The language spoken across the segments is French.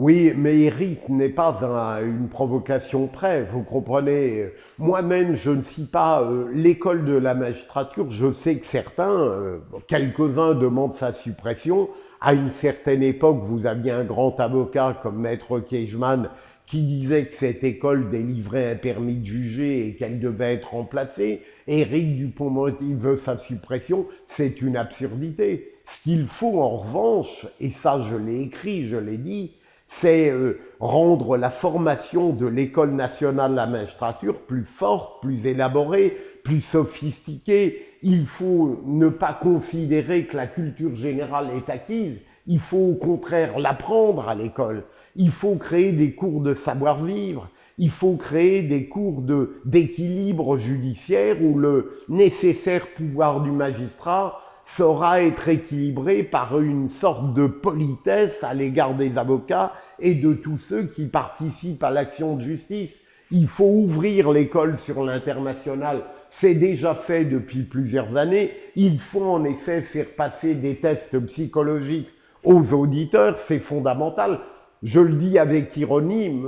Oui, mais Eric n'est pas une provocation près, vous comprenez. Moi-même, je ne suis pas l'école de la magistrature. Je sais que certains, quelques-uns demandent sa suppression. À une certaine époque, vous aviez un grand avocat comme Maître Keichmann qui disait que cette école délivrait un permis de juger et qu'elle devait être remplacée. Éric Dupond-Moretti veut sa suppression. C'est une absurdité. Ce qu'il faut en revanche, et ça je l'ai écrit, je l'ai dit, c'est rendre la formation de l'École nationale de la magistrature plus forte, plus élaborée, plus sophistiquée. Il faut ne pas considérer que la culture générale est acquise, il faut au contraire l'apprendre à l'école. Il faut créer des cours de savoir-vivre, il faut créer des cours d'équilibre judiciaire où le nécessaire pouvoir du magistrat saura être équilibré par une sorte de politesse à l'égard des avocats et de tous ceux qui participent à l'action de justice. Il faut ouvrir l'école sur l'international. C'est déjà fait depuis plusieurs années. Il faut en effet faire passer des tests psychologiques aux auditeurs. C'est fondamental. Je le dis avec ironie.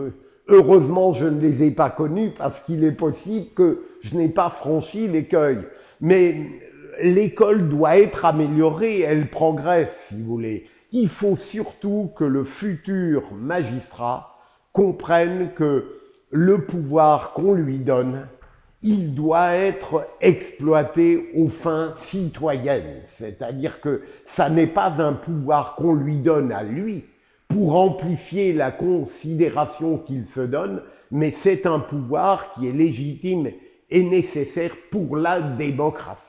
Heureusement, je ne les ai pas connus parce qu'il est possible que je n'ai pas franchi l'écueil. Mais l'école doit être améliorée, elle progresse, si vous voulez. Il faut surtout que le futur magistrat comprenne que le pouvoir qu'on lui donne, il doit être exploité aux fins citoyennes. C'est-à-dire que ça n'est pas un pouvoir qu'on lui donne à lui pour amplifier la considération qu'il se donne, mais c'est un pouvoir qui est légitime et nécessaire pour la démocratie.